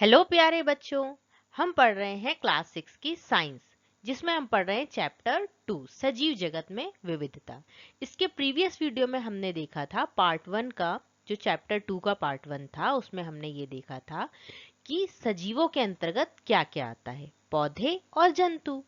Hello प्यारे बच्चों। हम पढ़ रहे हैं क्लास 6 की साइंस, जिसमें हम पढ़ रहे हैं चैप्टर 2 सजीव जगत में विविधता। इसके प्रीवियस वीडियो में हमने देखा था पार्ट 1 का, जो चैप्टर 2 का पार्ट 1 था। उसमें हमने ये देखा था कि सजीवों के अंतर्गत क्या क्या आता है, पौधे और जंतु।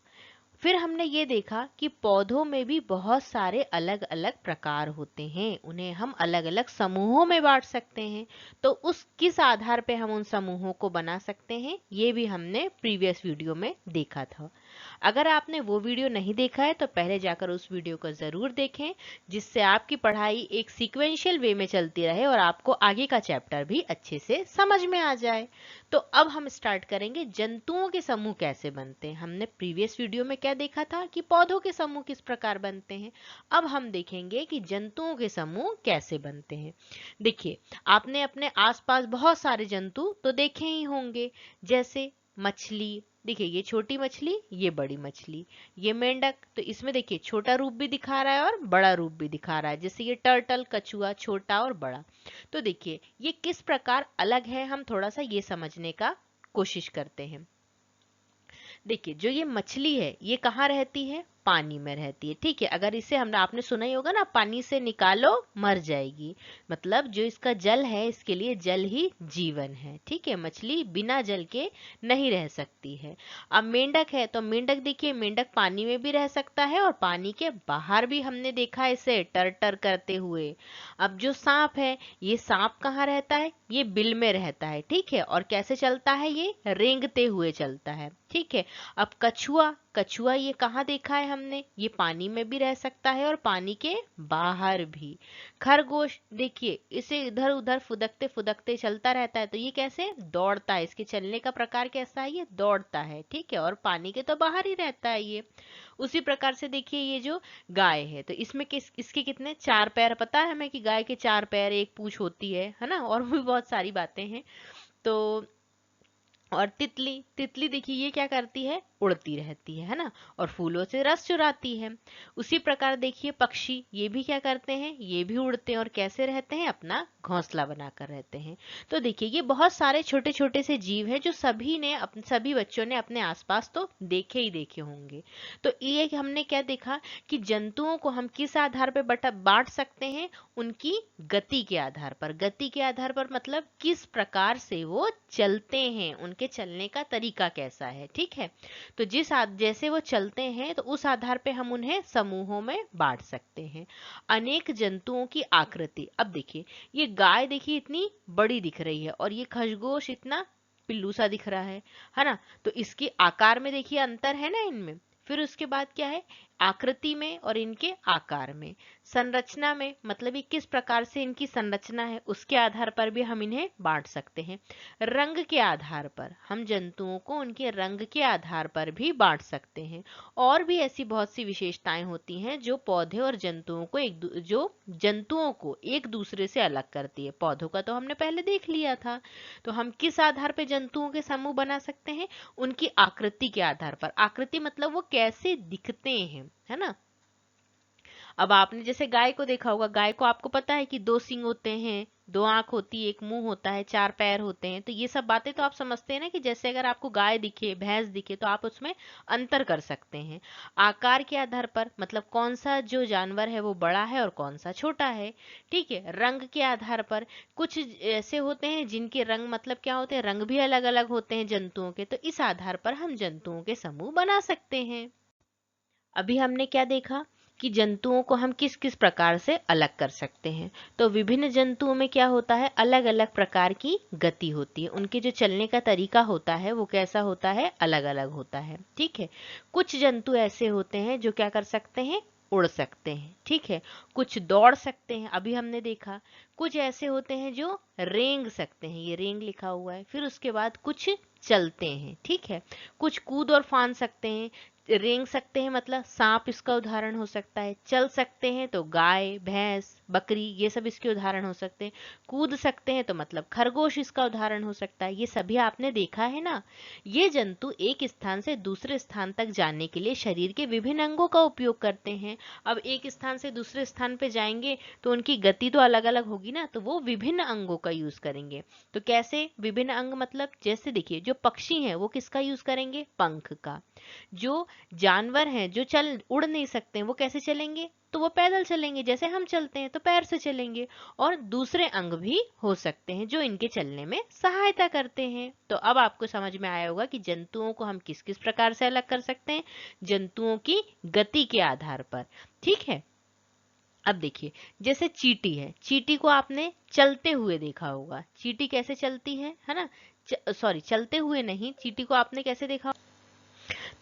फिर हमने ये देखा कि पौधों में भी बहुत सारे अलग अलग प्रकार होते हैं, उन्हें हम अलग अलग समूहों में बांट सकते हैं। तो उस किस आधार पे हम उन समूहों को बना सकते हैं, ये भी हमने प्रीवियस वीडियो में देखा था। अगर आपने वो वीडियो नहीं देखा है तो पहले जाकर उस वीडियो को जरूर देखें, जिससे आपकी पढ़ाई एक सीक्वेंशियल वे में चलती रहे और आपको आगे का चैप्टर भी अच्छे से समझ में आ जाए। तो अब हम स्टार्ट करेंगे जंतुओं के समूह कैसे बनते हैं। हमने प्रीवियस वीडियो में क्या देखा था कि पौधों के समूह किस प्रकार बनते हैं। अब हम देखेंगे कि जंतुओं के समूह कैसे बनते हैं। देखिए, आपने अपने आसपास बहुत सारे जंतु तो देखे ही होंगे, जैसे मछली। देखिए, ये छोटी मछली, ये बड़ी मछली, ये मेंढक। तो इसमें देखिए छोटा रूप भी दिखा रहा है और बड़ा रूप भी दिखा रहा है, जैसे ये टर्टल, कछुआ, छोटा और बड़ा। तो देखिए ये किस प्रकार अलग है, हम थोड़ा सा ये समझने का कोशिश करते हैं। देखिए, जो ये मछली है ये कहाँ रहती है, पानी में रहती है। ठीक है, अगर इसे हमने आपने सुना ही होगा ना, पानी से निकालो मर जाएगी। मतलब जो इसका जल है, इसके लिए जल ही जीवन है। ठीक है, मछली बिना जल के नहीं रह सकती है। अब मेंढक है, तो मेंढक देखिए, मेंढक पानी में भी रह सकता है और पानी के बाहर भी हमने देखा है इसे टर टर करते हुए। अब जो सांप है, ये सांप कहाँ रहता है, ये बिल में रहता है। ठीक है, और कैसे चलता है, ये रेंगते हुए चलता है। ठीक है। अब कछुआ, कछुआ ये कहाँ देखा है हमने, ये पानी में भी रह सकता है और पानी के बाहर भी। खरगोश देखिए, इसे इधर उधर फुदकते फुदकते चलता रहता है। तो ये कैसे दौड़ता है, इसके चलने का प्रकार कैसा है, ये दौड़ता है। ठीक है, और पानी के तो बाहर ही रहता है ये। उसी प्रकार से देखिए, ये जो गाय है, तो इसमें इसके कितने चार पैर, पता है हमें कि गाय के चार पैर, एक पूंछ होती है ना, और भी बहुत सारी बातें हैं। तो और तितली, तितली देखिए ये क्या करती है, उड़ती रहती है ना, और फूलों से रस चुराती है। उसी प्रकार देखिए पक्षी, ये भी क्या करते हैं, ये भी उड़ते हैं और कैसे रहते हैं, अपना घोंसला बनाकर रहते हैं। तो देखिए ये बहुत सारे छोटे छोटे से जीव हैं जो सभी बच्चों ने अपने आसपास तो देखे ही देखे होंगे। तो ये हमने क्या देखा कि जंतुओं को हम किस आधार पर बांट सकते हैं, उनकी गति के आधार पर। गति के आधार पर मतलब किस प्रकार से वो चलते हैं, उनके चलने का तरीका कैसा है। ठीक है, तो जैसे वो चलते हैं, तो उस आधार पे हम उन्हें समूहों में बांट सकते हैं। अनेक जंतुओं की आकृति, अब देखिए ये गाय देखिए इतनी बड़ी दिख रही है और ये खरगोश इतना पिल्लू सा दिख रहा है ना। तो इसकी आकार में देखिए अंतर है ना इनमें। फिर उसके बाद क्या है, आकृति में और इनके आकार में। संरचना में मतलब ये किस प्रकार से इनकी संरचना है, उसके आधार पर भी हम इन्हें बांट सकते हैं। रंग के आधार पर हम जंतुओं को उनके रंग के आधार पर भी बांट सकते हैं। और भी ऐसी बहुत सी विशेषताएं होती हैं जो पौधे और जंतुओं को एक दूसरे से अलग करती है। पौधों का तो हमने पहले देख लिया था। तो हम किस आधार पर जंतुओं के समूह बना सकते हैं, उनकी आकृति के आधार पर। आकृति मतलब वो कैसे दिखते हैं, है ना। अब आपने जैसे गाय को देखा होगा, गाय को आपको पता है कि दो सींग होते हैं, दो आंख होती है, एक मुंह होता है, चार पैर होते हैं। तो ये सब बातें तो आप समझते हैं ना, कि जैसे अगर आपको गाय दिखे, भैंस दिखे, तो आप उसमें अंतर कर सकते हैं। आकार के आधार पर मतलब कौन सा जो जानवर है वो बड़ा है और कौन सा छोटा है। ठीक है, रंग के आधार पर कुछ ऐसे होते हैं जिनके रंग मतलब क्या होते हैं, रंग भी अलग अलग होते हैं जंतुओं के। तो इस आधार पर हम जंतुओं के समूह बना सकते हैं। अभी हमने क्या देखा कि जंतुओं को हम किस किस प्रकार से अलग कर सकते हैं। तो विभिन्न जंतुओं में क्या होता है, अलग अलग प्रकार की गति होती है, उनके जो चलने का तरीका होता है वो कैसा होता है, अलग अलग होता है। ठीक है, कुछ जंतु ऐसे होते हैं जो क्या कर सकते हैं, उड़ सकते हैं। ठीक है, कुछ दौड़ सकते हैं, अभी हमने देखा। कुछ ऐसे होते हैं जो रेंग सकते हैं, ये रेंग लिखा हुआ है। फिर उसके बाद कुछ चलते हैं। ठीक है, कुछ कूद और फांद सकते हैं। रेंग सकते हैं मतलब सांप इसका उदाहरण हो सकता है। चल सकते हैं तो गाय, भैंस, बकरी, ये सब इसके उदाहरण हो सकते हैं। कूद सकते हैं तो मतलब खरगोश इसका उदाहरण हो सकता है। ये सभी आपने देखा है ना। ये जंतु एक स्थान से दूसरे स्थान तक जाने के लिए शरीर के विभिन्न अंगों का उपयोग करते हैं। अब एक स्थान से दूसरे स्थान पे जाएंगे तो उनकी गति तो अलग अलग होगी ना, तो वो विभिन्न अंगों का यूज करेंगे। तो कैसे विभिन्न अंग, मतलब जैसे देखिए जो पक्षी हैं वो किसका यूज करेंगे, पंख का। जो जानवर हैं जो चल उड़ नहीं सकते हैं वो कैसे चलेंगे, तो वो पैदल चलेंगे, जैसे हम चलते हैं तो पैर से चलेंगे। और दूसरे अंग भी हो सकते हैं जो इनके चलने में सहायता करते हैं। तो अब आपको समझ में आया होगा कि जंतुओं को हम किस किस प्रकार से अलग कर सकते हैं, जंतुओं की गति के आधार पर। ठीक है। अब देखिए जैसे चींटी है, चींटी को आपने चलते हुए देखा होगा। चींटी कैसे चलती है ना। सॉरी, चलते हुए नहीं, चींटी को आपने कैसे देखा।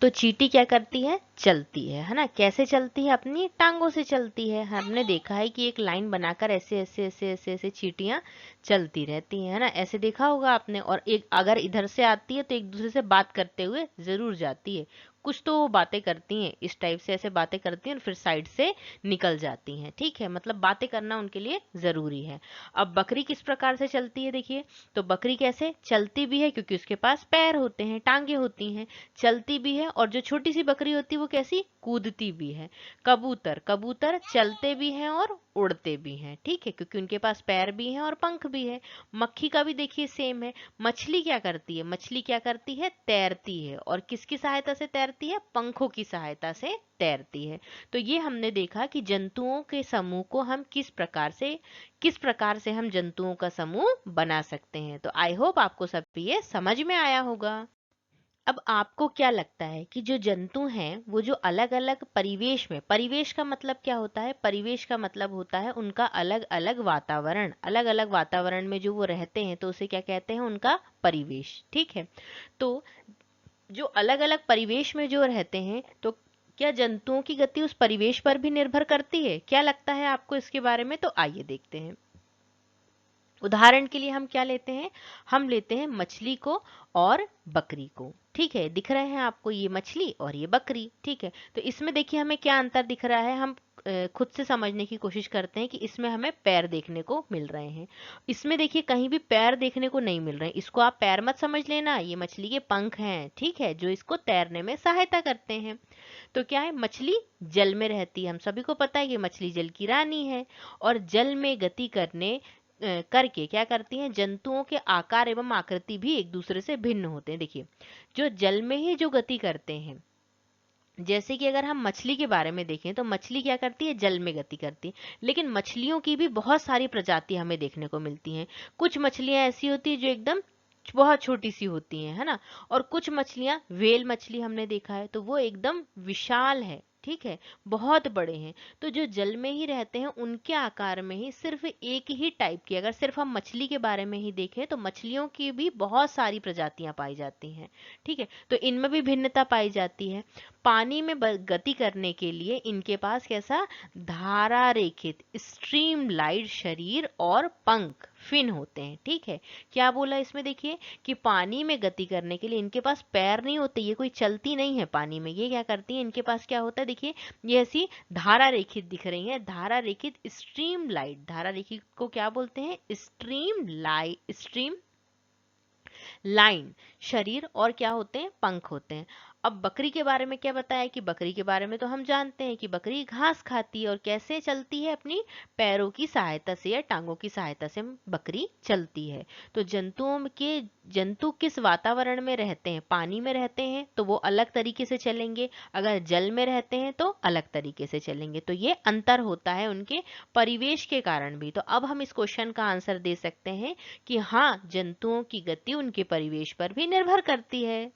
तो चींटी क्या करती है, चलती है ना। कैसे चलती है, अपनी टांगों से चलती है। हमने देखा है कि एक लाइन बनाकर ऐसे ऐसे ऐसे ऐसे ऐसे चींटियां चलती रहती है ना, ऐसे देखा होगा आपने। और एक अगर इधर से आती है तो एक दूसरे से बात करते हुए जरूर जाती है। कुछ तो वो बातें करती हैं, इस टाइप से ऐसे बातें करती हैं और फिर साइड से निकल जाती हैं। ठीक है, मतलब बातें करना उनके लिए जरूरी है। अब बकरी किस प्रकार से चलती है, देखिए। तो बकरी कैसे चलती भी है, क्योंकि उसके पास पैर होते हैं, टांगे होती हैं, चलती भी है। और जो छोटी सी बकरी होती है वो कैसी, कूदती भी है। कबूतर, कबूतर चलते भी हैं और उड़ते भी हैं। ठीक है, क्योंकि उनके पास पैर भी हैं और पंख भी है। मक्खी का भी देखिए सेम है। मछली क्या करती है, मछली क्या करती है, तैरती है। और किसकी सहायता से तैरती है, पंखों की सहायता से तैरती है। तो ये हमने देखा कि जंतुओं के समूह को हम किस प्रकार से हम जंतुओं का समूह बना सकते हैं। तो आई होप आपको सब ये समझ में आया होगा। अब आपको क्या लगता है कि जो जंतु हैं वो जो अलग अलग परिवेश में, परिवेश का मतलब क्या होता है, परिवेश का मतलब होता है उनका अलग अलग वातावरण, अलग अलग वातावरण में जो वो रहते हैं तो उसे क्या कहते हैं, उनका परिवेश। ठीक है। तो जो अलग अलग परिवेश में जो रहते हैं, तो क्या जंतुओं की गति उस परिवेश पर भी निर्भर करती है, क्या लगता है आपको इसके बारे में। तो आइए देखते हैं। उदाहरण के लिए हम क्या लेते हैं, हम लेते हैं मछली को और बकरी को। ठीक है, दिख रहे हैं आपको ये मछली और ये बकरी। ठीक है, तो इसमें देखिए हमें क्या अंतर दिख रहा है। हम खुद से समझने की कोशिश करते हैं कि इसमें हमें पैर देखने को मिल रहे हैं। इसमें देखिए कहीं भी पैर देखने को नहीं मिल रहे हैं। इसको आप पैर मत समझ लेना, ये मछली के पंख हैं। ठीक है, जो इसको तैरने में सहायता करते हैं। तो क्या है, मछली जल में रहती है। हम सभी को पता है कि मछली जल की रानी है। और जल में गति करके क्या करती हैं, जंतुओं के आकार एवं आकृति भी एक दूसरे से भिन्न होते हैं। देखिए जो जल में ही जो गति करते हैं, जैसे कि अगर हम मछली के बारे में देखें तो मछली क्या करती है, जल में गति करती है। लेकिन मछलियों की भी बहुत सारी प्रजाति हमें देखने को मिलती हैं। कुछ मछलियां ऐसी होती है जो एकदम बहुत छोटी सी होती हैं, है ना। और कुछ मछलियां, व्हेल मछली हमने देखा है तो वो एकदम विशाल है। ठीक है, बहुत बड़े हैं। तो जो जल में ही रहते हैं उनके आकार में ही सिर्फ एक ही टाइप की, अगर सिर्फ हम मछली के बारे में ही देखें तो मछलियों की भी बहुत सारी प्रजातियां पाई जाती हैं। ठीक है, तो इनमें भी भिन्नता पाई जाती है। पानी में गति करने के लिए इनके पास कैसा, धारा रेखित स्ट्रीमलाइट शरीर और पंख, फिन होते हैं। ठीक है, क्या बोला इसमें, देखिए कि पानी में गति करने के लिए इनके पास पैर नहीं होते, ये कोई चलती नहीं है पानी में। ये क्या करती है, इनके पास क्या होता है, देखिए ये ऐसी धारा रेखित दिख रही है, धारा रेखित स्ट्रीमलाइट। धारा रेखित को क्या बोलते हैं, स्ट्रीम लाइन शरीर और क्या होते हैं, पंख होते हैं। अब बकरी के बारे में क्या बताया, कि बकरी के बारे में तो हम जानते हैं कि बकरी घास खाती है और कैसे चलती है, अपनी पैरों की सहायता से या टांगों की सहायता से बकरी चलती है। तो जंतु किस वातावरण में रहते हैं, पानी में रहते हैं तो वो अलग तरीके से चलेंगे, अगर जल में रहते हैं तो अलग तरीके से चलेंगे। तो ये अंतर होता है उनके परिवेश के कारण भी। तो अब हम इस क्वेश्चन का आंसर दे सकते हैं कि हाँ, जंतुओं की गति उनके परिवेश पर भी निर्भर करती है।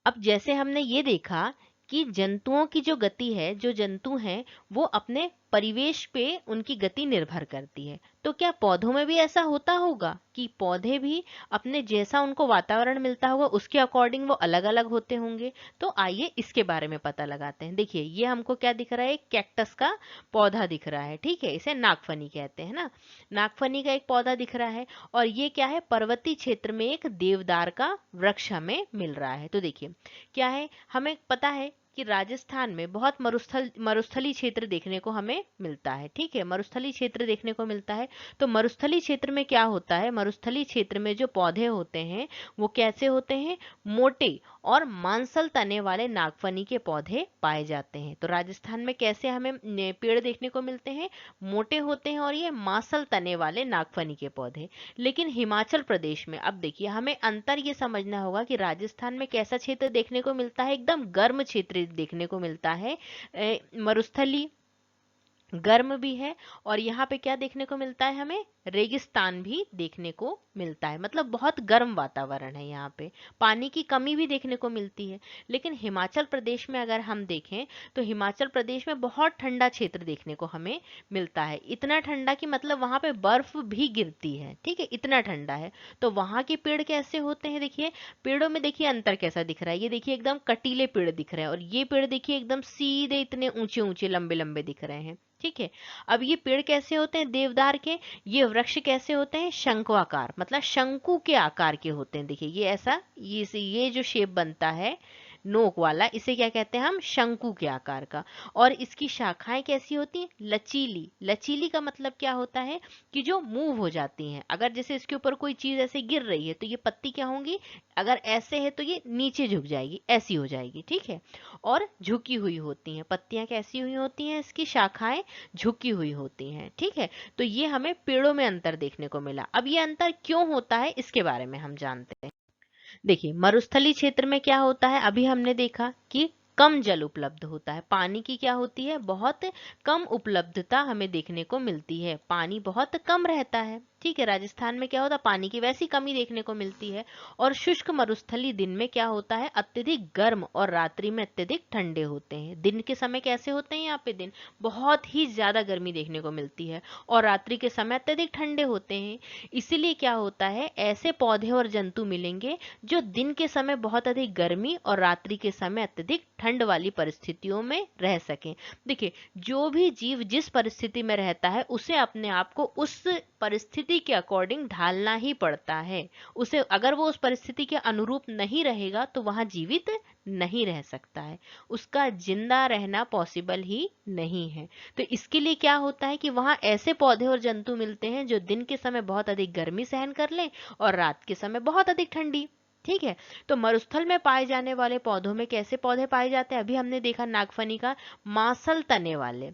अब जैसे हमने ये देखा कि जंतुओं की जो गति है, जो जंतु हैं वो अपने परिवेश पे उनकी गति निर्भर करती है। तो क्या पौधों में भी ऐसा होता होगा कि पौधे भी अपने जैसा उनको वातावरण मिलता होगा उसके अकॉर्डिंग वो अलग अलग होते होंगे। तो आइए इसके बारे में पता लगाते हैं। देखिए ये हमको क्या दिख रहा है, कैक्टस का पौधा दिख रहा है। ठीक है, इसे नागफनी कहते हैं ना, नागफनी का एक पौधा दिख रहा है। और ये क्या है, पर्वतीय क्षेत्र में एक देवदार का वृक्ष हमें मिल रहा है। तो देखिए क्या है, हमें पता है कि राजस्थान में बहुत मरुस्थली क्षेत्र देखने को हमें मिलता है। ठीक है, मरुस्थली क्षेत्र देखने को मिलता है। तो मरुस्थली क्षेत्र में क्या होता है, मरुस्थली क्षेत्र में जो पौधे होते हैं वो कैसे होते हैं, मोटे और मांसल तने वाले नागफनी के पौधे पाए जाते हैं। तो राजस्थान में कैसे हमें पेड़ देखने को मिलते हैं, मोटे होते हैं और ये मांसल तने वाले नागफनी के पौधे। लेकिन हिमाचल प्रदेश में, अब देखिए हमें अंतर ये समझना होगा कि राजस्थान में कैसा क्षेत्र देखने को मिलता है, एकदम गर्म क्षेत्र देखने को मिलता है। मरुस्थली गर्म भी है, और यहाँ पे क्या देखने को मिलता है, हमें रेगिस्तान भी देखने को मिलता है। मतलब बहुत गर्म वातावरण है यहाँ पे, पानी की कमी भी देखने को मिलती है। लेकिन हिमाचल प्रदेश में अगर हम देखें तो हिमाचल प्रदेश में बहुत ठंडा क्षेत्र देखने को हमें मिलता है। इतना ठंडा कि मतलब वहाँ पे बर्फ भी गिरती है। ठीक है, इतना ठंडा है। तो वहाँ के पेड़ कैसे होते हैं, देखिए पेड़ों में देखिए अंतर कैसा दिख रहा है। ये देखिए एकदम कटीले पेड़ दिख रहे हैं, और ये पेड़ देखिए एकदम सीधे इतने ऊंचे ऊंचे लंबे लंबे दिख रहे हैं। ठीक है, अब ये पेड़ कैसे होते हैं देवदार के, ये वृक्ष कैसे होते हैं, शंक्वाकार, मतलब शंकु के आकार के होते हैं। देखिए ये ऐसा, ये जो शेप बनता है नोक वाला, इसे क्या कहते हैं हम, शंकु के आकार का। और इसकी शाखाएं कैसी होती हैं, लचीली। लचीली का मतलब क्या होता है कि जो मूव हो जाती हैं। अगर जैसे इसके ऊपर कोई चीज ऐसे गिर रही है तो ये पत्ती क्या होंगी, अगर ऐसे है तो ये नीचे झुक जाएगी, ऐसी हो जाएगी। ठीक है, और झुकी हुई होती हैं पत्तियां, कैसी हुई होती हैं, इसकी शाखाएं झुकी हुई होती हैं। ठीक है, तो ये हमें पेड़ों में अंतर देखने को मिला। अब ये अंतर क्यों होता है इसके बारे में हम जानते हैं। देखिए मरुस्थली क्षेत्र में क्या होता है, अभी हमने देखा कि कम जल उपलब्ध होता है, पानी की क्या होती है, बहुत कम उपलब्धता हमें देखने को मिलती है, पानी बहुत कम रहता है। ठीक है, राजस्थान में क्या होता है, पानी की वैसी कमी देखने को मिलती है। और शुष्क मरुस्थली दिन में क्या होता है, अत्यधिक गर्म और रात्रि में अत्यधिक ठंडे होते हैं। दिन के समय कैसे होते हैं, यहाँ पे दिन बहुत ही ज्यादा गर्मी देखने को मिलती है, और रात्रि के समय अत्यधिक ठंडे होते हैं। इसीलिए क्या होता है, ऐसे पौधे और जंतु मिलेंगे जो दिन के समय बहुत अधिक गर्मी और रात्रि के समय अत्यधिक ठंड वाली परिस्थितियों में रह सकें। देखिए जो भी जीव जिस परिस्थिति में रहता है उसे अपने आप को उस परिस्थिति के अकॉर्डिंग ढालना ही पड़ता है। उसे अगर वो उस परिस्थिति के अनुरूप नहीं रहेगा तो वहां जीवित नहीं रह सकता है, उसका जिंदा रहना पॉसिबल ही नहीं है। तो इसके लिए क्या होता है कि वहां ऐसे पौधे और जंतु मिलते हैं जो दिन के समय बहुत अधिक गर्मी सहन कर लें और रात के समय बहुत अधिक ठंडी। ठीक है, तो मरुस्थल में पाए जाने वाले पौधों में कैसे पौधे पाए जाते हैं, अभी हमने देखा नागफनी का, मांसल तने वाले।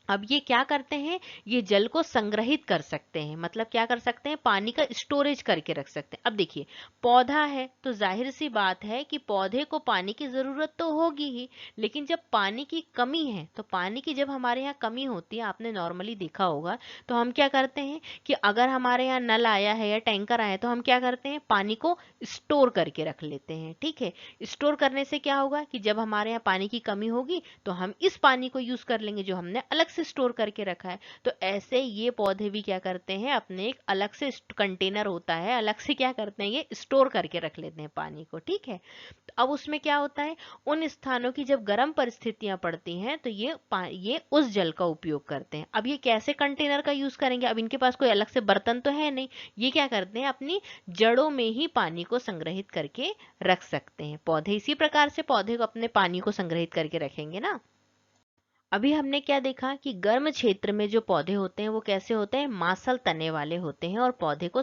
अब ये क्या करते हैं, ये जल को संग्रहित कर सकते हैं, मतलब क्या कर सकते हैं, पानी का स्टोरेज करके रख सकते हैं। अब देखिए पौधा है तो जाहिर सी बात है कि पौधे को पानी की जरूरत तो होगी ही, लेकिन जब पानी की कमी है, तो पानी की जब हमारे यहाँ कमी होती है, आपने नॉर्मली देखा होगा, तो हम क्या करते हैं कि अगर हमारे यहाँ नल आया है या टैंकर आया है तो हम क्या करते हैं, पानी को स्टोर करके रख लेते हैं। ठीक है, स्टोर करने से क्या होगा कि जब हमारे यहाँ पानी की कमी होगी तो हम इस पानी को यूज कर लेंगे जो हमने अलग से स्टोर करके रखा है। तो ऐसे ये पौधे भी क्या करते हैं, अपने एक अलग से कंटेनर होता है, अलग से क्या करते हैं, ये स्टोर करके रख लेते हैं पानी को। ठीक है, तो अब उसमें क्या होता है, उन स्थानों की जब गर्म परिस्थितियां पड़ती हैं तो ये उस जल का उपयोग करते हैं। अब ये कैसे कंटेनर का यूज करेंगे, अब इनके पास कोई अलग से बर्तन तो है नहीं, ये क्या करते हैं, अपनी जड़ों में ही पानी को संग्रहित करके रख सकते हैं। पौधे इसी प्रकार से पौधे को अपने पानी को संग्रहित करके रखेंगे ना। अभी हमने क्या देखा कि गर्म क्षेत्र में जो पौधे होते हैं वो कैसे होते हैं, मांसल तने वाले होते हैं और पौधे को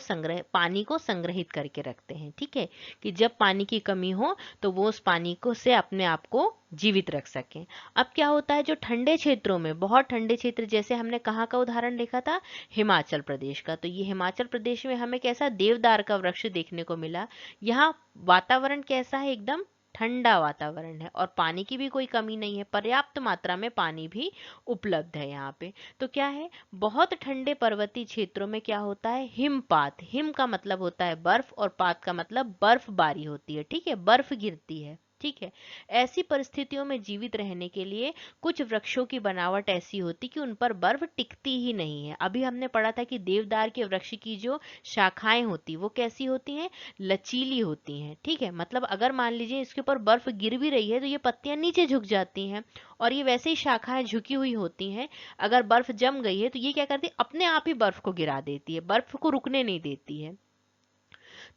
पानी को संग्रहित करके रखते हैं। ठीक है, कि जब पानी की कमी हो तो वो उस पानी को से अपने आप को जीवित रख सकें। अब क्या होता है, जो ठंडे क्षेत्रों में, बहुत ठंडे क्षेत्र, जैसे हमने कहाँ का उदाहरण देखा था, हिमाचल प्रदेश का, तो ये हिमाचल प्रदेश में हमें कैसा देवदार का वृक्ष देखने को मिला। यहाँ वातावरण कैसा है, एकदम ठंडा वातावरण है और पानी की भी कोई कमी नहीं है, पर्याप्त मात्रा में पानी भी उपलब्ध है यहाँ पे। तो क्या है, बहुत ठंडे पर्वतीय क्षेत्रों में क्या होता है, हिमपात, हिम का मतलब होता है बर्फ और पात का मतलब बर्फबारी होती है। ठीक है, बर्फ गिरती है। ठीक है, ऐसी परिस्थितियों में जीवित रहने के लिए कुछ वृक्षों की बनावट ऐसी होती कि उन पर बर्फ टिकती ही नहीं है। अभी हमने पढ़ा था कि देवदार के वृक्ष की जो शाखाएं होती वो कैसी होती हैं, लचीली होती हैं। ठीक है, मतलब अगर मान लीजिए इसके ऊपर बर्फ गिर भी रही है तो ये पत्तियां नीचे झुक जाती हैं, और ये वैसे ही शाखाएं झुकी हुई होती हैं। अगर बर्फ जम गई है तो ये क्या करती है, अपने आप ही बर्फ को गिरा देती है, बर्फ को रुकने नहीं देती है।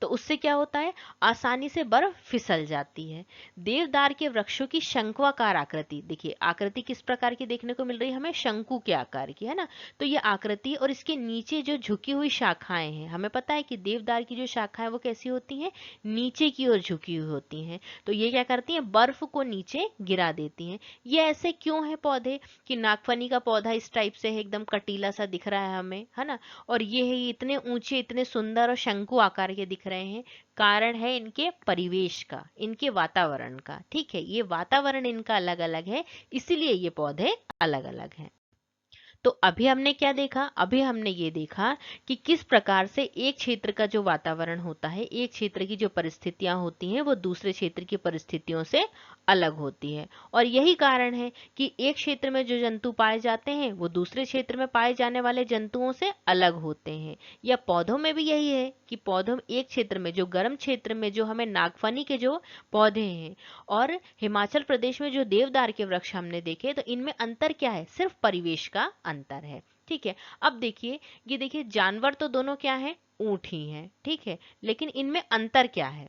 तो उससे क्या होता है, आसानी से बर्फ फिसल जाती है। देवदार के वृक्षों की शंक्वाकार आकृति, देखिए आकृति किस प्रकार की देखने को मिल रही है हमें, शंकु के आकार की, है ना। तो ये आकृति और इसके नीचे जो झुकी हुई शाखाएं हैं, हमें पता है कि देवदार की जो शाखाएं वो कैसी होती हैं, नीचे की ओर झुकी हुई होती हैं। तो ये क्या करती हैं, बर्फ को नीचे गिरा देती हैं। ये ऐसे क्यों है पौधे, कि नागफनी का पौधा इस टाइप से है, एकदम कटीला सा दिख रहा है हमें, है ना, और ये है इतने ऊंचे, इतने सुंदर और शंकु आकार के दिख रहे हैं। कारण है इनके परिवेश का, इनके वातावरण का। ठीक है, ये वातावरण इनका अलग अलग है, इसीलिए ये पौधे अलग अलग हैं। तो अभी हमने क्या देखा, अभी हमने ये देखा कि किस प्रकार से एक क्षेत्र का जो वातावरण होता है, एक क्षेत्र की जो परिस्थितियां होती हैं वो दूसरे क्षेत्र की परिस्थितियों से अलग होती है। और यही कारण है कि एक क्षेत्र में जो जंतु पाए जाते हैं वो दूसरे क्षेत्र में पाए जाने वाले जंतुओं से अलग होते हैं। या पौधों में भी यही है कि पौधों में एक क्षेत्र में, जो गर्म क्षेत्र में जो हमें नागफनी के जो पौधे हैं और हिमाचल प्रदेश में जो देवदार के वृक्ष हमने देखे, तो इनमें अंतर क्या है, सिर्फ परिवेश का अंतर है। ठीक है, अब देखिए, ये देखिए जानवर तो दोनों क्या है, ऊंट ही हैं। ठीक है, लेकिन इनमें अंतर क्या है,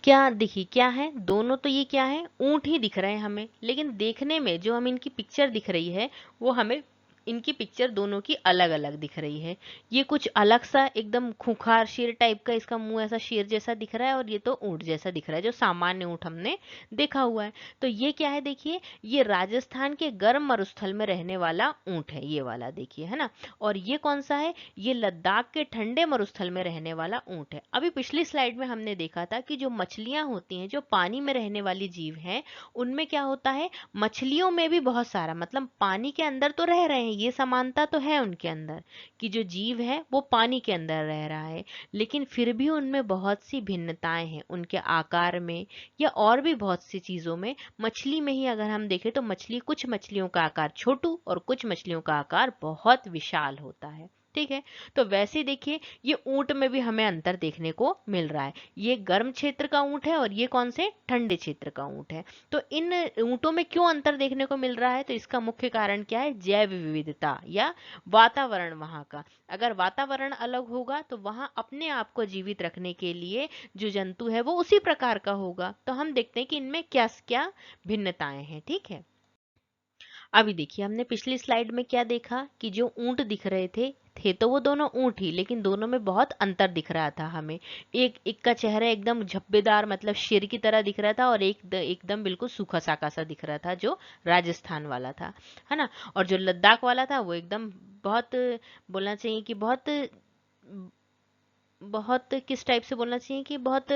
क्या देखिए क्या है, दोनों तो ये क्या है, ऊंट ही दिख रहे हैं हमें, लेकिन देखने में जो हमें इनकी पिक्चर दिख रही है वो हमें, इनकी पिक्चर दोनों की अलग अलग दिख रही है। ये कुछ अलग सा एकदम खूंखार शेर टाइप का, इसका मुंह ऐसा शेर जैसा दिख रहा है, और ये तो ऊंट जैसा दिख रहा है, जो सामान्य ऊंट हमने देखा हुआ है। तो ये क्या है, देखिए ये राजस्थान के गर्म मरुस्थल में रहने वाला ऊंट है, ये वाला देखिए, है ना। और ये कौन सा है, ये लद्दाख के ठंडे मरुस्थल में रहने वाला ऊंट है। अभी पिछली स्लाइड में हमने देखा था कि जो मछलियां होती हैं, जो पानी में रहने वाली जीव हैं, उनमें क्या होता है, मछलियों में भी बहुत सारा, मतलब पानी के अंदर तो रह रहे हैं, ये समानता तो है उनके अंदर कि जो जीव है वो पानी के अंदर रह रहा है, लेकिन फिर भी उनमें बहुत सी भिन्नताएं हैं, उनके आकार में या और भी बहुत सी चीजों में। मछली में ही अगर हम देखें तो मछली, कुछ मछलियों का आकार छोटू और कुछ मछलियों का आकार बहुत विशाल होता है। ठीक है, तो वैसे ही देखिए ये ऊंट में भी हमें अंतर देखने को मिल रहा है, ये गर्म क्षेत्र का ऊंट है और ये कौन से, ठंडे क्षेत्र का ऊंट है। तो इन ऊंटों में क्यों अंतर देखने को मिल रहा है, तो इसका मुख्य कारण क्या है, जैव विविधता या वातावरण वहां का। अगर वातावरण अलग होगा तो वहां अपने आप को जीवित रखने के लिए जो जंतु है वो उसी प्रकार का होगा। तो हम देखते हैं कि इनमें क्या क्या भिन्नताएं हैं। ठीक है, अभी देखिए हमने पिछली स्लाइड में क्या देखा कि जो ऊंट दिख रहे थे तो वो दोनों ऊंट ही, लेकिन दोनों में बहुत अंतर दिख रहा था हमें। एक का चेहरा एकदम झब्बेदार, मतलब शेर की तरह दिख रहा था, और एकदम बिल्कुल सूखा साका सा दिख रहा था, जो राजस्थान वाला था, है ना। और जो लद्दाख वाला था वो एकदम बहुत, बोलना चाहिए कि बहुत बहुत किस टाइप से बोलना चाहिए कि बहुत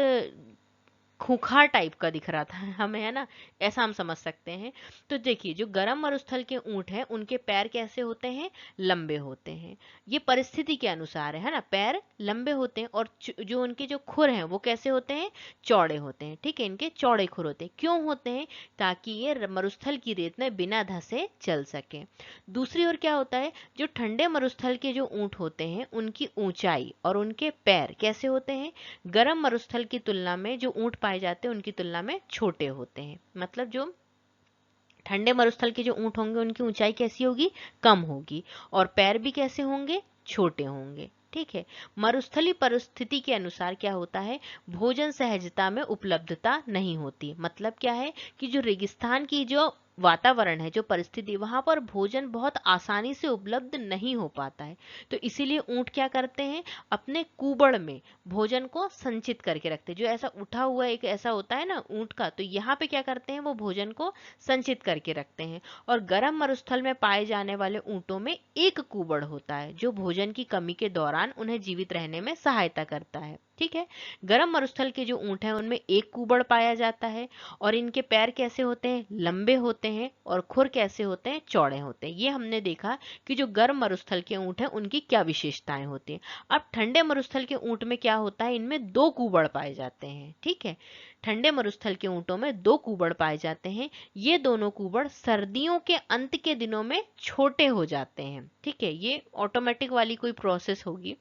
खूंखार टाइप का दिख रहा था हमें, है ना, ऐसा हम समझ सकते हैं। तो देखिए जो गर्म मरुस्थल के ऊंट हैं उनके पैर कैसे होते हैं, लंबे होते हैं, ये परिस्थिति के अनुसार है ना, पैर लंबे होते हैं। और जो उनके जो खुर हैं वो कैसे होते हैं, चौड़े होते हैं। ठीक है, इनके चौड़े खुर होते हैं, क्यों होते हैं, ताकि ये मरुस्थल की रेत में बिना धंसे चल सके। दूसरी ओर क्या होता है, जो ठंडे मरुस्थल के जो ऊंट होते हैं उनकी ऊंचाई और उनके पैर कैसे होते हैं, गर्म मरुस्थल की तुलना में जो ऊंट पाए जाते हैं उनकी तुलना में छोटे होते हैं। मतलब जो ठंडे मरुस्थल के जो ऊंट होंगे उनकी ऊंचाई कैसी होगी, कम होगी, और पैर भी कैसे होंगे, छोटे होंगे। ठीक है, मरुस्थली परिस्थिति के अनुसार क्या होता है, भोजन सहजता में उपलब्धता नहीं होती। मतलब क्या है कि जो रेगिस्तान की जो वातावरण है, जो परिस्थिति, वहां पर भोजन बहुत आसानी से उपलब्ध नहीं हो पाता है। तो इसीलिए ऊंट क्या करते हैं, अपने कुबड़ में भोजन को संचित करके रखते हैं। जो ऐसा उठा हुआ एक ऐसा होता है ना ऊंट का, तो यहाँ पे क्या करते हैं, वो भोजन को संचित करके रखते हैं। और गर्म मरुस्थल में पाए जाने वाले ऊंटों में एक कुबड़ होता है, जो भोजन की कमी के दौरान उन्हें जीवित रहने में सहायता करता है। ठीक है, गर्म मरुस्थल के जो ऊंट हैं उनमें एक कुबड़ पाया जाता है, और इनके पैर कैसे होते हैं, लंबे होते हैं, और खुर कैसे होते हैं, चौड़े होते हैं। ये हमने देखा कि जो गर्म मरुस्थल के ऊंट हैं उनकी क्या विशेषताएं होती हैं। अब ठंडे मरुस्थल के ऊंट में क्या होता है, इनमें दो कुबड़ पाए जाते हैं। ठीक है, ठंडे मरुस्थल के ऊंटों में दो कुबड़ पाए जाते हैं। ये दोनों कुबड़ सर्दियों के अंत के दिनों में छोटे हो जाते हैं। ठीक है, ये ऑटोमेटिक वाली कोई प्रोसेस होगी।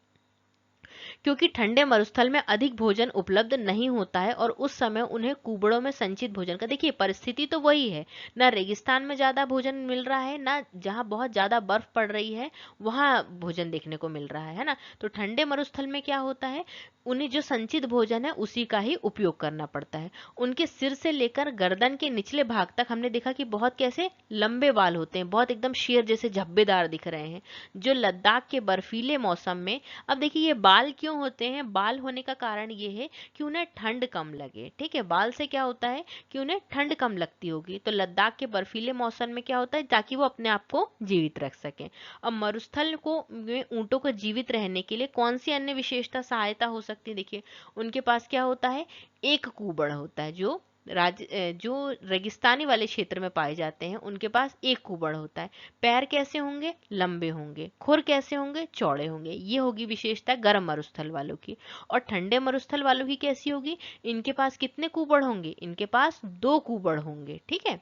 क्योंकि ठंडे मरुस्थल में अधिक भोजन उपलब्ध नहीं होता है और उस समय उन्हें कुबड़ों में संचित भोजन का, देखिए परिस्थिति तो वही है, ना रेगिस्तान में ज्यादा भोजन मिल रहा है, ना जहाँ बहुत ज्यादा बर्फ पड़ रही है वहां भोजन देखने को मिल रहा है ना। तो ठंडे मरुस्थल में क्या होता है, उन्हें जो संचित भोजन है उसी का ही उपयोग करना पड़ता है। उनके सिर से लेकर गर्दन के निचले भाग तक हमने देखा कि बहुत कैसे लंबे बाल होते हैं, बहुत एकदम शेर जैसे झब्बेदार दिख रहे हैं, जो लद्दाख के बर्फीले मौसम में। अब देखिए ये बाल क्यों होते हैं, बाल होने का कारण ये है कि उन्हें ठंड कम लगे, ठीक है, बाल से क्या होता है कि उन्हें ठंड कम लगती होगी, तो लद्दाख के बर्फीले मौसम में क्या होता है, ताकि वो अपने आप को जीवित रख सकें। अब मरुस्थल को में ऊंटों को जीवित रहने के लिए कौन सी अन्य विशेषता सहायता हो सकती है, देखिए उनके पास क्या होता है, एक कूबड़ होता है, जो रेगिस्तानी वाले क्षेत्र में पाए जाते हैं उनके पास एक कूबड़ होता है। पैर कैसे होंगे, लंबे होंगे, खुर कैसे होंगे, चौड़े होंगे, ये होगी विशेषता गर्म मरुस्थल वालों की। और ठंडे मरुस्थल वालों की कैसी होगी, इनके पास कितने कूबड़ होंगे, इनके पास दो कूबड़ होंगे, ठीक है,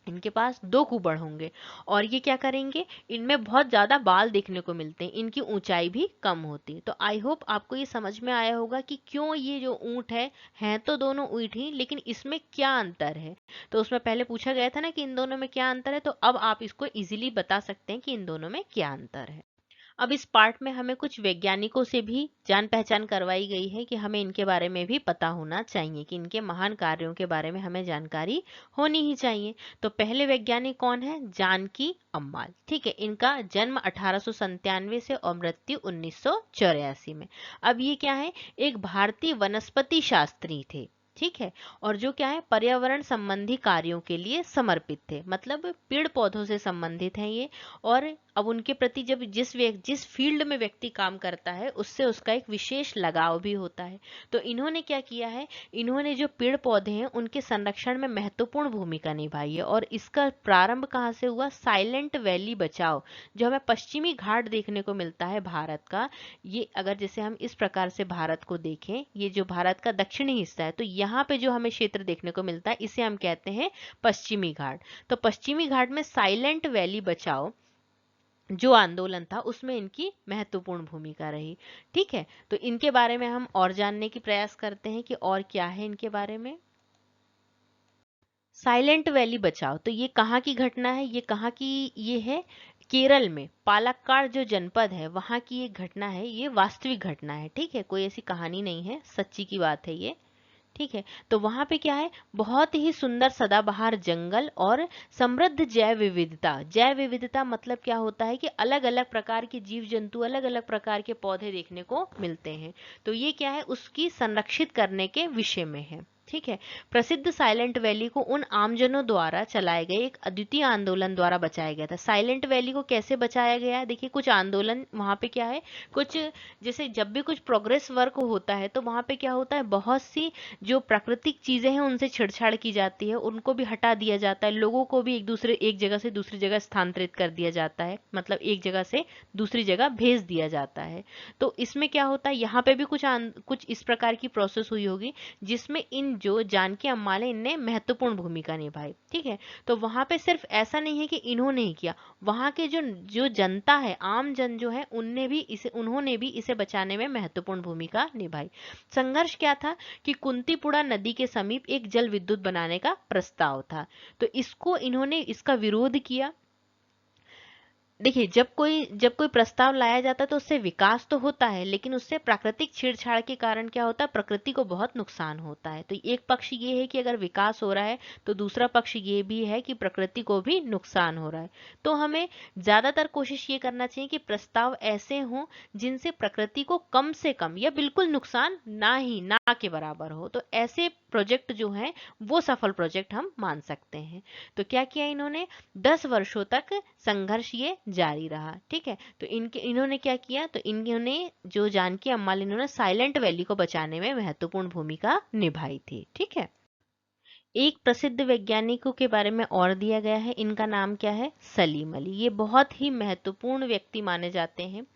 इनके पास दो कूबड़ होंगे। और ये क्या करेंगे, इनमें बहुत ज्यादा बाल देखने को मिलते हैं, इनकी ऊंचाई भी कम होती है। तो आई होप आपको ये समझ में आया होगा कि क्यों ये जो ऊंट है, हैं तो दोनों ऊंट ही, लेकिन इसमें क्या अंतर है। तो उसमें पहले पूछा गया था ना कि इन दोनों में क्या अंतर है, तो अब आप इसको इजीली बता सकते हैं कि इन दोनों में क्या अंतर है। अब इस पार्ट में हमें कुछ वैज्ञानिकों से भी जान पहचान करवाई गई है कि हमें इनके बारे में भी पता होना चाहिए, कि इनके महान कार्यों के बारे में हमें जानकारी होनी ही चाहिए। तो पहले वैज्ञानिक कौन है, जानकी अम्माल, ठीक है, इनका जन्म 1897 से और मृत्यु 1984 में। अब ये क्या है, एक भारतीय वनस्पति शास्त्री थे, ठीक है, और जो क्या है पर्यावरण संबंधी कार्यों के लिए समर्पित थे, मतलब पेड़ पौधों से संबंधित हैं ये। और अब उनके प्रति जब जिस फील्ड में व्यक्ति काम करता है उससे उसका एक विशेष लगाव भी होता है। तो इन्होंने क्या किया है, इन्होंने जो पेड़ पौधे हैं उनके संरक्षण में महत्वपूर्ण भूमिका निभाई है। और इसका प्रारंभ कहाँ से हुआ, साइलेंट वैली बचाओ, जो हमें पश्चिमी घाट देखने को मिलता है भारत का। ये अगर जैसे हम इस प्रकार से भारत को देखें, ये जो भारत का दक्षिणी हिस्सा है, तो यहाँ पे जो हमें क्षेत्र देखने को मिलता है इसे हम कहते हैं पश्चिमी घाट। तो पश्चिमी घाट में साइलेंट वैली बचाओ जो आंदोलन था उसमें इनकी महत्वपूर्ण भूमिका रही, ठीक है। तो इनके बारे में हम और जानने की प्रयास करते हैं कि और क्या है इनके बारे में। साइलेंट वैली बचाओ, तो ये कहाँ की घटना है, ये कहाँ की, ये है केरल में पालक्काड़ जो जनपद है वहां की ये घटना है, ये वास्तविक घटना है, ठीक है, कोई ऐसी कहानी नहीं है, सच्ची की बात है ये, ठीक है। तो वहां पे क्या है, बहुत ही सुंदर सदाबहार जंगल और समृद्ध जैव विविधता। जैव विविधता मतलब क्या होता है कि अलग अलग प्रकार के जीव जंतु, अलग अलग प्रकार के पौधे देखने को मिलते हैं। तो ये क्या है, उसकी संरक्षित करने के विषय में है, ठीक है। प्रसिद्ध साइलेंट वैली को उन आमजनों द्वारा चलाए गए एक अद्वितीय आंदोलन द्वारा बचाया गया था। साइलेंट वैली को कैसे बचाया गया है, देखिए कुछ आंदोलन वहां पे क्या है, कुछ जैसे जब भी कुछ प्रोग्रेस वर्क होता है तो वहां पे क्या होता है, बहुत सी जो प्राकृतिक चीजें हैं उनसे छेड़छाड़ की जाती है, उनको भी हटा दिया जाता है, लोगों को भी एक जगह से दूसरी जगह स्थानांतरित कर दिया जाता है, मतलब एक जगह से दूसरी जगह भेज दिया जाता है। तो इसमें क्या होता है, यहाँ पे भी कुछ इस प्रकार की प्रोसेस हुई होगी जिसमें इन जो जानकी अम्माल है इनने महत्वपूर्ण भूमिका निभाई, ठीक है। तो वहां पे सिर्फ ऐसा नहीं है कि इन्होंने ही किया, वहां के जो जो जनता है, आम जन जो है, उन्होंने भी इसे बचाने में महत्वपूर्ण भूमिका निभाई। संघर्ष क्या था कि कुंतीपुड़ा नदी के समीप एक जल विद्युत बनाने का प्रस्ताव था, तो इन्होंने इसका विरोध किया। देखिए जब कोई प्रस्ताव लाया जाता है तो उससे विकास तो होता है, लेकिन उससे प्राकृतिक छेड़छाड़ के कारण क्या होता है, प्रकृति को बहुत नुकसान होता है। तो एक पक्ष ये है कि अगर विकास हो रहा है तो दूसरा पक्ष ये भी है कि प्रकृति को भी नुकसान हो रहा है। तो हमें ज्यादातर कोशिश ये करना चाहिए कि प्रस्ताव ऐसे हों जिनसे प्रकृति को कम से कम या बिल्कुल नुकसान ना के बराबर हो। तो ऐसे प्रोजेक्ट जो हैं वो सफल प्रोजेक्ट हम मान सकते हैं। तो क्या किया इन्होंने, 10 वर्षों तक संघर्ष ये जारी रहा, ठीक है। तो इन्होंने क्या किया, तो इन्होंने जो जानकी अम्माल, इन्होंने साइलेंट वैली को बचाने में महत्वपूर्ण भूमिका निभाई थी, ठीक है। एक प्रसिद्ध वैज्ञानिकों के बारे में और दिया गया है, इनका नाम क्या है, सलीम अली। ये बहुत ही महत्वपूर्ण व्यक्ति माने जाते हैं,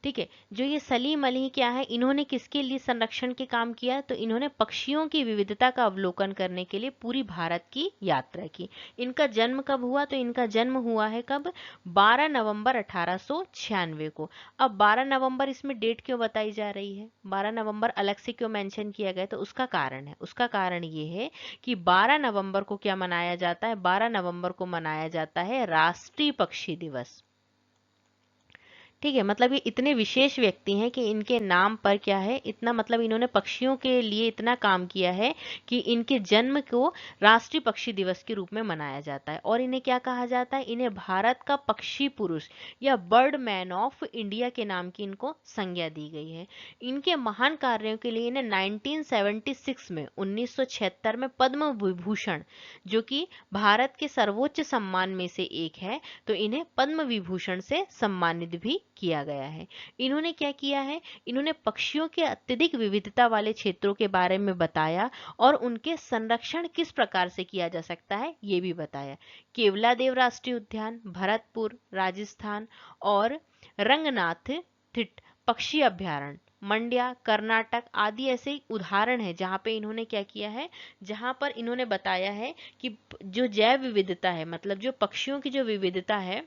ठीक है। जो ये सलीम अली क्या है, इन्होंने किसके लिए संरक्षण के काम किया, तो इन्होंने पक्षियों की विविधता का अवलोकन करने के लिए पूरी भारत की यात्रा की। इनका जन्म कब हुआ, तो इनका जन्म हुआ है कब, 12 नवंबर 1896 को। अब 12 नवंबर इसमें डेट क्यों बताई जा रही है, 12 नवंबर अलग से क्यों मेंशन किया गया, तो उसका कारण है, उसका कारण ये है कि 12 नवंबर को क्या मनाया जाता है, 12 नवंबर को मनाया जाता है राष्ट्रीय पक्षी दिवस। ठीक है, मतलब ये इतने विशेष व्यक्ति हैं कि इनके नाम पर क्या है, इतना मतलब इन्होंने पक्षियों के लिए इतना काम किया है कि इनके जन्म को राष्ट्रीय पक्षी दिवस के रूप में मनाया जाता है। और इन्हें क्या कहा जाता है, इन्हें भारत का पक्षी पुरुष या बर्ड मैन ऑफ इंडिया के नाम की इनको संज्ञा दी गई है। इनके महान कार्यों के लिए इन्हें 1976 में 1976 में पद्म विभूषण, जो कि भारत के सर्वोच्च सम्मान में से एक है, तो इन्हें पद्म विभूषण से सम्मानित भी किया गया है। इन्होंने क्या किया है, इन्होंने पक्षियों के अत्यधिक विविधता वाले क्षेत्रों के बारे में बताया और उनके संरक्षण किस प्रकार से किया जा सकता है ये भी बताया। केवलादेव राष्ट्रीय उद्यान, भरतपुर राजस्थान और रंगनाथ थिट पक्षी अभ्यारण्य मंड्या कर्नाटक आदि ऐसे उदाहरण है जहां पे इन्होंने क्या किया है, जहां पर इन्होंने बताया है कि जो जैव विविधता है, मतलब जो पक्षियों की जो विविधता है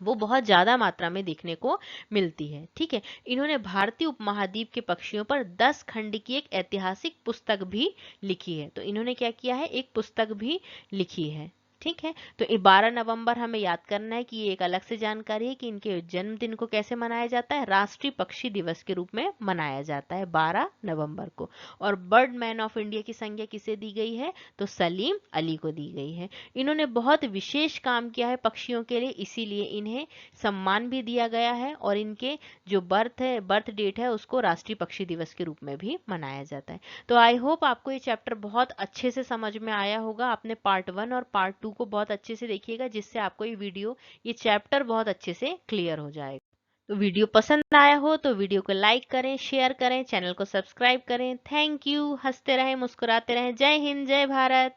वो बहुत ज्यादा मात्रा में देखने को मिलती है। ठीक है, इन्होंने भारतीय उपमहाद्वीप के पक्षियों पर 10 खंड की एक ऐतिहासिक पुस्तक भी लिखी है। तो इन्होंने क्या किया है, एक पुस्तक भी लिखी है। ठीक है, तो ये 12 नवंबर हमें याद करना है कि ये एक अलग से जानकारी है कि इनके जन्मदिन को कैसे मनाया जाता है, राष्ट्रीय पक्षी दिवस के रूप में मनाया जाता है 12 नवंबर को। और बर्ड मैन ऑफ इंडिया की संज्ञा किसे दी गई है, तो सलीम अली को दी गई है। इन्होंने बहुत विशेष काम किया है पक्षियों के लिए, इसीलिए इन्हें सम्मान भी दिया गया है और इनके जो बर्थ डेट है उसको राष्ट्रीय पक्षी दिवस के रूप में भी मनाया जाता है। तो आई होप आपको ये चैप्टर बहुत अच्छे से समझ में आया होगा। आपने पार्ट 1 और पार्ट 2 को बहुत अच्छे से देखिएगा, जिससे आपको ये चैप्टर बहुत अच्छे से क्लियर हो जाएगा। तो वीडियो पसंद आया हो तो वीडियो को लाइक करें, शेयर करें, चैनल को सब्सक्राइब करें। Thank you. हंसते रहें, मुस्कुराते रहें। जय हिंद, जय भारत।